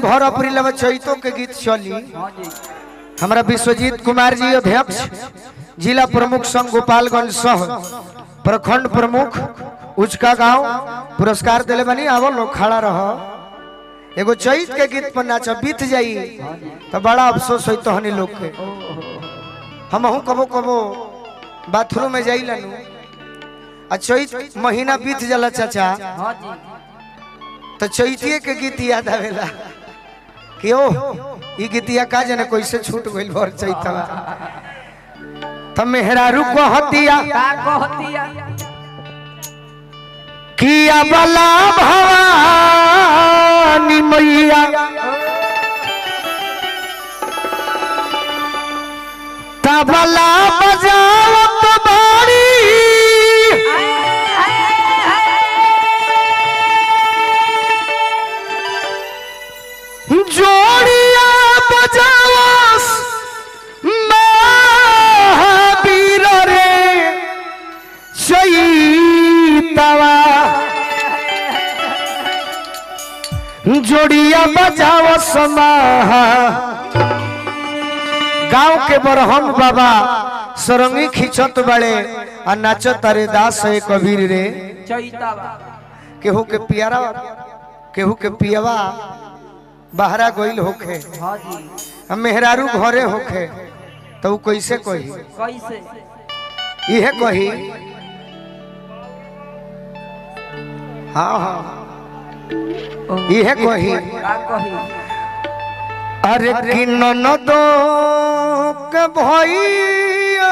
भर अप्रैल में चैतों के गीत चली। हमारा विश्वजीत कुमार जी अध्यक्ष जिला प्रमुख संघ गोपालगंज सह प्रखंड प्रमुख उचका गांव पुरस्कार दिले बनी। आवो लोग खड़ा रहो। एगो चैत के गीत पर नाच बीत जाई तो बड़ा अफसोस होई तो हनी लोग के। हम कबो कबो बाथरूम में जाई लनू आ चैत महीना बीत जाला चाचा तो चैतिये के गीत याद आवेला कि ओ ई गीतिया का जने कैसे छूट गइल भर चैतवा। त मेहरारू कहतिया किया बला भवानी मैया तबला बजावत बाड़ी जोड़िया बजावस महावीर रे चैतवा जोड़िया बजावस गांव के बरहम बाबा सरंगी खिंचत बड़े आ नाचत तारे दास है कबीर रे चैतवा। केहू के पियारा केहू के पियवा बहरा गोइल होखे हम मेहरारू घरे होखे तो कैसे कही कैसे इहे कही। हाँ हाँ इहे कही अरे कि ननदो के भैया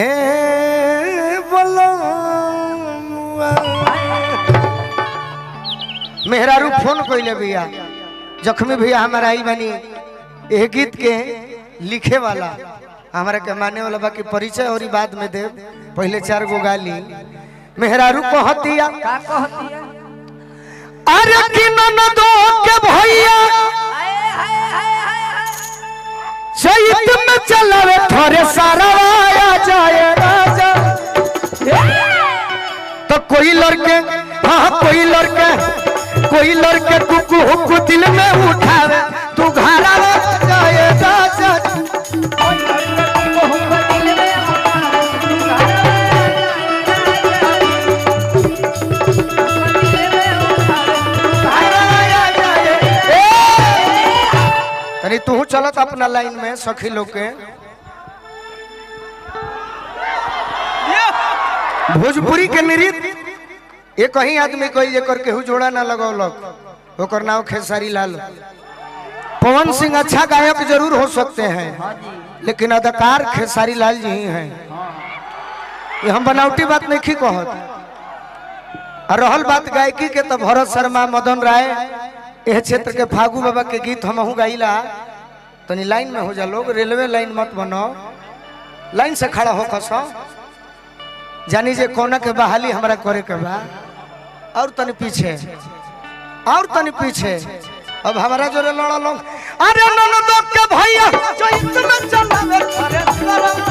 ए बोलो मेहरारू फोन कइले भैया जख्मी भैया हमारा आई बनी यह गीत के लिखे वाला हमारा के माने वाला बाकी परिचय और बाद में दे पहले 4 गो गाली। मेहरारू कहतिया अरे कि ननदो के भैया चैत में चलावे थोड़े सारा आया जाए राजा तो कोई लड़के हाँ कोई लड़के कुकु हुकु दिल में उठावे तू घरा जाए राजा तनी तू चलत अपना लाइन में सखी लोग के। भोजपुरी के नृत्य एक ही आदमी कोई जेकर केहू जोड़ा ना लगौलक ओकर नाम खेसारी लाल। पवन सिंह अच्छा गायक जरूर हो सकते हैं लेकिन अदाकार खेसारी लाल जी ही हैं। ये हम बनावटी बात नहीं कहत। और रहल बात गायकी के तो भरत शर्मा मदन राय यह क्षेत्र के फागू बाबा के गीत हम गाइला तनी लाइन में हो जा लोग। रेलवे लाइन मत बनाओ लाइन से खड़ा हो खसो जानी जे कोना के बहाली हमरा करे के बा और तनी पीछे अब हमारा जोरे लड़ा लोग अरे ननदो के भैया चैत में चलावे अरे ननदो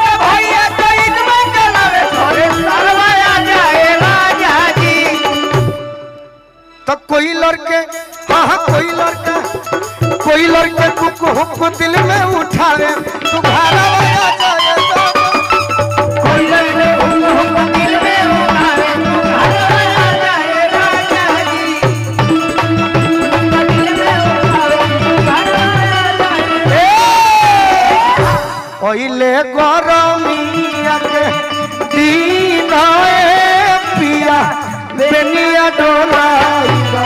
के भैया चैत में चलावे अरे सरवाया जाए राजा जी तो कोई लड़के हाँ कोई लड़के कुकु हुकु दिल में उठावे तू घरा आया जाए कोई लड़के कुकु हुकु दिल में उठावे तू घरा आया जाए राजा जी दिल में उठावे तू घरा आया जाए ओइले गरमिया के दिन पिया बेनिया डोलाइबा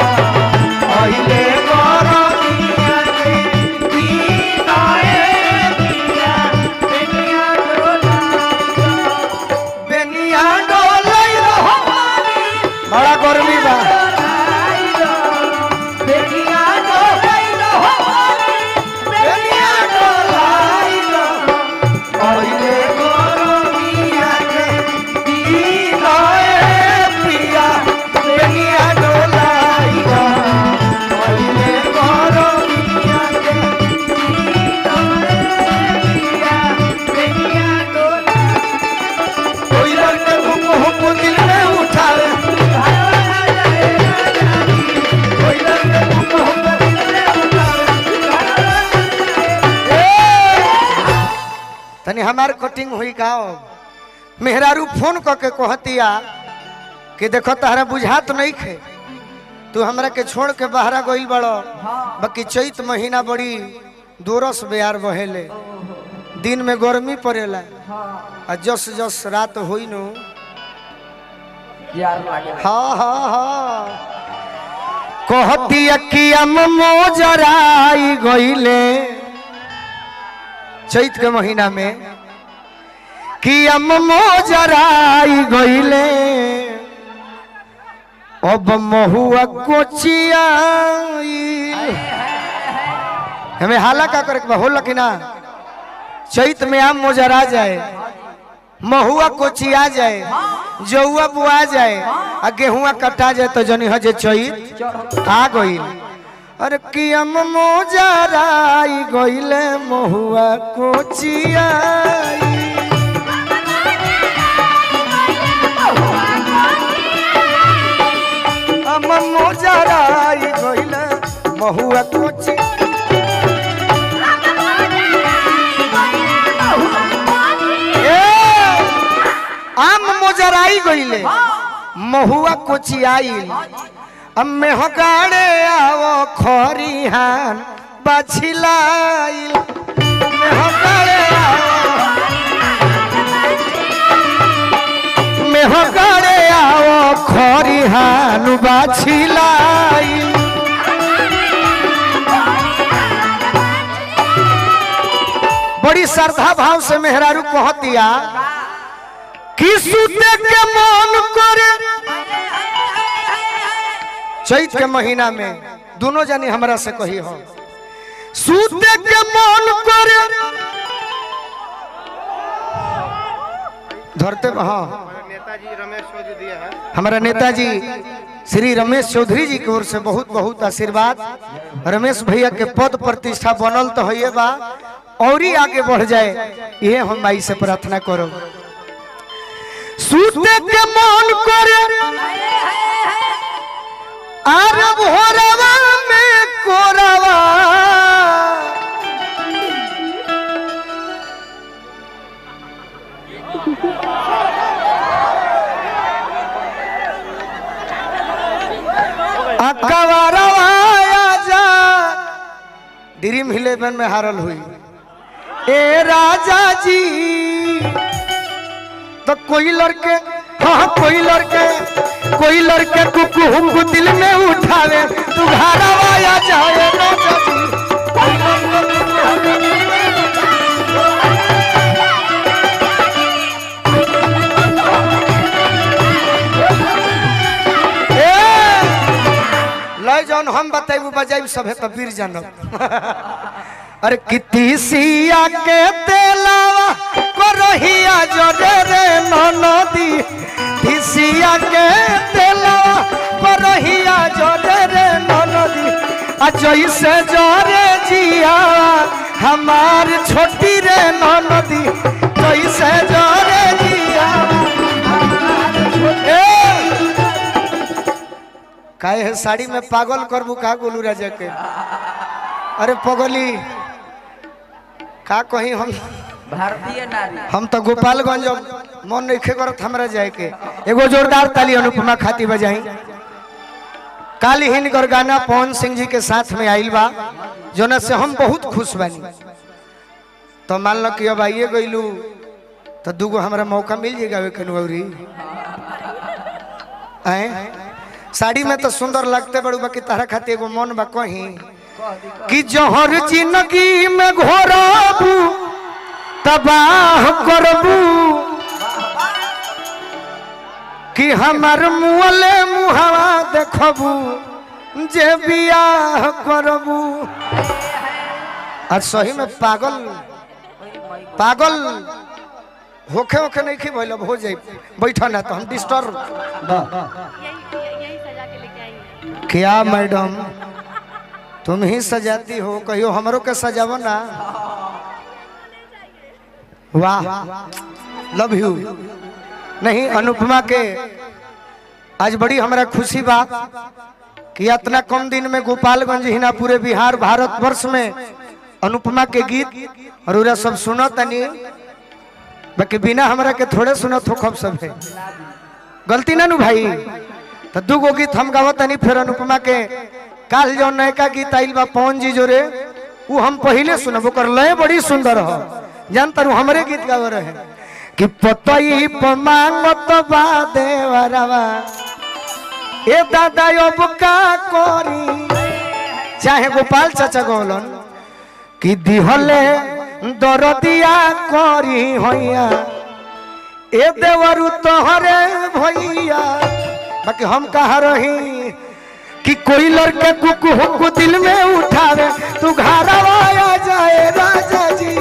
ओइले गरमिया के दिन पिया बेनिया डोलाइबा बड़ा गर्मी बा बेनिया डोलाइबा ओइले गरमिया के दिन पिया बेनिया हमार कटिंग हुई गाओ मेहरारू फोन करके कहतिया कि देखो तहरा बुझात नहीं खे तू हमरा के छोड़ के बाहरा गइल बड़ो बाकी चैत महीना बड़ी दोरस बेयार बहेले दिन में गर्मी पड़ेला आ जस जस रात होई नो हाँ हाँ हाँ कहतिया कि हम मोजराई गइले चैत के महीना में कि हम मोजराई गइले अब महुआ कोचिया हमें हाला का करे होला कि ना चैत में आम मोजरा जाए महुआ कोचिया जाए जौआ बुआ जाए आ गेहुआ कटा जाए तो जनी हजे चैत आ गइल अरे कि हम मोजराई गइले महुआ कोचिया हम मोजराई गइले महुआ कोची आम मोजराई गइले महुआ कोचियाइल अम्मे हगाड़े आवो खरिहान बाछिलाइल में हगाड़े आवो खरिहान बाछिलाइल बड़ी श्रद्धा भाव से मेहरारू कहतिया कि सुते के मन करे चैत के महीना में दोनों जानी हमरा से कही हो सुते के मन करे धरते हाँ नेताजी रमेश चौधरी दिया है हमारा नेताजी श्री रमेश चौधरी जी की ओर से बहुत बहुत आशीर्वाद रमेश भैया के पद प्रतिष्ठा बनल तो है बा और ही आगे बढ़ जाए ये हम माई से प्रार्थना करो सुते के मन करे आरब होरवा में कोरवा अकबरवा आजा ड्रीम 11 में हारल हुई ए राजा जी तो कोई लड़के हाँ कोई लड़के कुकू दिल में उठावे तू घरवा आ जाए राजा जी लय जौन हम बताइबू बजाइब सभे तो वीर जानब अरे किती सिया के तेलावा करहिया जोरे रे नदी सिया के तेलावा करहिया जोरे रे नदी आ जैसे जोरे जिया हमार छोटी रे नदी जैसे जोरे जिया काहे है साड़ी में पागल करबू का गोलू राजा के अरे पगली का कहीं हम भारतीय नारी हम तो गोपालगंज मन नहीं करत हमरा जाए के एगो जोरदार ताली अनुपमा खाती बजाई काली हिनकर गाना पवन सिंह जी के साथ में आइल बा जोना से हम बहुत खुश बानी तो मान लो कि अब आइए गइलू तो दूगो हमरा मौका मिल जाएगा वे कनवरी आए साड़ी में तो सुंदर लगते बड़ू बाकी तारा खाती एगो मन बा कहीं कि जहर जिंदगी में घोरबू तबाह करबू कि हमार मुँहले मुहावा देखबू जे बियाह करबू आज सही में पागल होखे नहीं खी भइल हो जाए बैठा ना तो हम डिस्टर्ब क्या मैडम तुम ही सजाती हो कहियो हमरो के सजावो ना वाह लव यू नहीं अनुपमा के आज बड़ी हमारा खुशी बा कि इतना कम दिन में गोपालगंज ही ना पूरे बिहार भारत वर्ष में अनुपमा के गीत और उरा सब सुनो तनी बाकी बिना हमरा के थोड़े सुनत हो खब सब है गलती ना नु भाई। तो दू गो गीत हम गावत नहीं फिर अनुपमा के काल जो नयका गीत आइल बा पवन जी जोरे वो हम पहले सुनब ओकर लय बड़ी सुंदर हो जानता रू हमरे गीत गाव रहे कि पतई मांगत बा देवरवा ए दादा अब का करी चाहे गोपाल चाचा गोलन कि दिहले दरदिया करी होइया ए देवरु तोहरे भैया। बाकी हम कहा रही कि कोई लड़के को दिल में उठावे तू घरवा आ जाए राजा जी।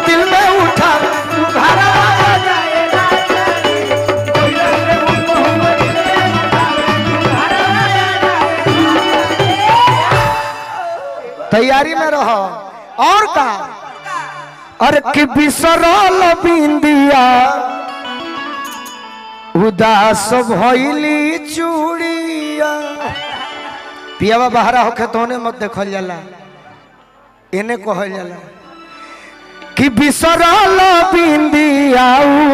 दिल में उठा तैयारी में रहो और का अरे कि बिसरल बिंदिया उदास भइली चूड़िया पियावा बहरा होखे तोने मत देखल जाला इने कहल जाला कि बिसरल बिंदिया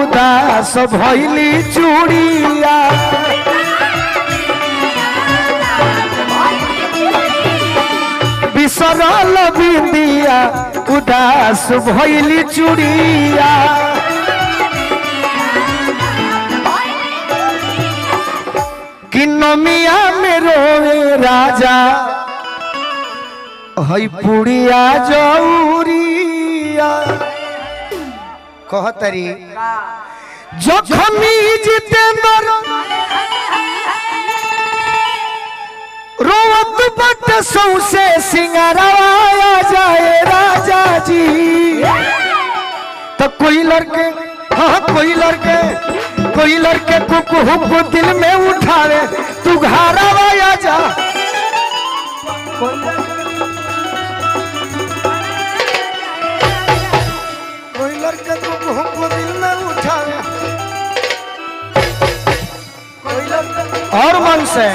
उदास भइली चूड़िया बिसरल बिंदिया उदास भइली चूड़िया कि नमिया में रोए राजा हई पुड़िया जौरिया कहतरी जोखमी जितेंद्र रोवत बट सौसे सिंगारवाया जाए राजा जी। तो कोई लड़के हाँ कोई लड़के को दिल में उठावे तू घरवाया जा। कोई लड़के को दिल में उठावे और मन से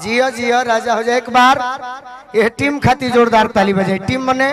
जिया जिया राजा हो जाए। एक बार ये टीम खाती जोरदार ताली बजाई टीम मने